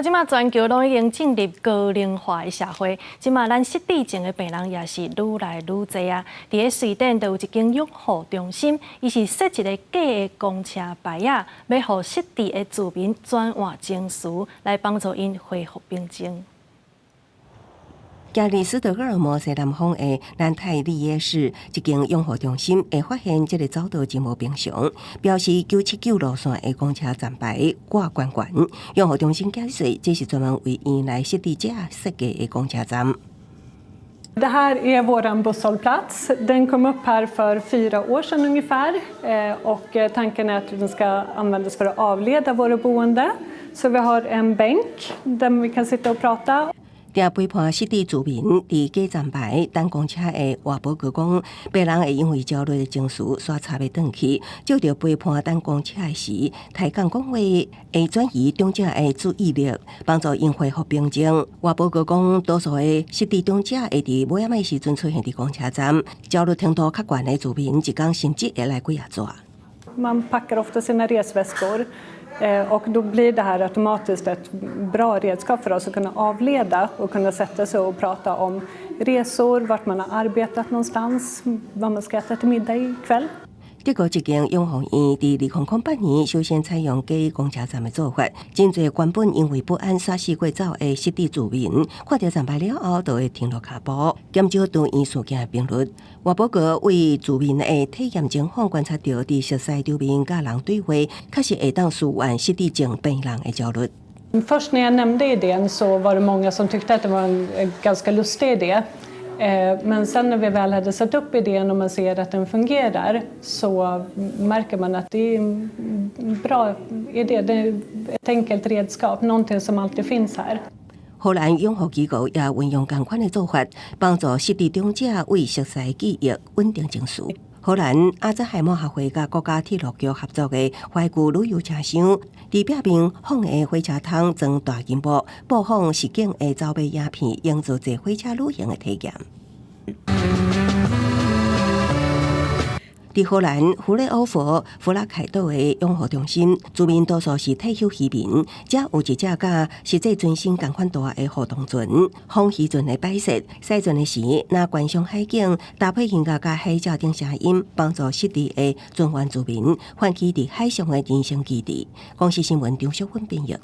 即马全球拢已经进入高龄化的社会，即马咱失智症的病人也是愈来愈侪啊。伫咧瑞典就有一间养护中心，伊是设一个假的公车牌仔，要互失智的居民转换情绪，来帮助因恢复平静。加利斯德哥尔摩西南方的南泰利耶市一间养护中心会发现这个走道真无平常，表示979路线的公车站牌挂悬悬。养护中心解释，这是专门为因来失智者设计的公车站。Det här är vår busshållplats. Den kom upp här för 4 år sedan ungefär. Och tanken är att den ska användas för att avleda våra boende. Så vi har en bänk där vi kan sitta och prata. 伫陪伴失智居民伫假站牌等公车的外保哥讲，病人会因为焦虑的情绪刷插袂转去，照着陪伴等公车的时，抬杠讲话会转移长者的注意力，帮助因恢复平静。外保哥讲，多数的失智长者会伫无闲的时阵出现伫公车站，焦虑程度较悬的居民一工甚至会来几下纸。Man packar ofta sina resväskor. Och då blir det här automatiskt ett bra redskap för oss att kunna avleda och kunna sätta sig och prata om resor, vart man har arbetat någonstans, vad man ska äta till middag ikväll. 德国一间养护院伫2008年首先采用假公车站的做法，真侪原本因为不安煞死过走的失智居民，看到站牌了后，就会停落脚步，减少住院事件的频率。外保哥为居民的体验情况观察到，伫熟悉周边甲人对话，确实会当舒缓失智症病人的焦虑。Först när jag nämnde idén så var det många som tyckte att det var en ganska lustig idé. Men sen när vi väl hade satt upp idén och man ser att den fungerar så märker man att det är en bra idé. Det är ett enkelt redskap, någonting som alltid finns här. 荷兰养护机构也运用同款的做法，帮助失智长者为熟悉记忆稳定情绪。荷兰阿兹海默学会甲国家铁路局合作的怀古旅游车厢，伫壁面放的火车桶装大银幕，播放实景的走马影片，营造坐火车旅行的体验。伫荷兰弗雷欧佛弗拉凯岛的养护中心，居民多数是退休渔民，则有一只甲实际船身同款大的互动船，风渔船的摆设，驶船的时，拿观赏海景，搭配音乐甲海鸟等声音，帮助失智的船员居民唤起伫海上的人生记忆。公司新闻张淑芬编译。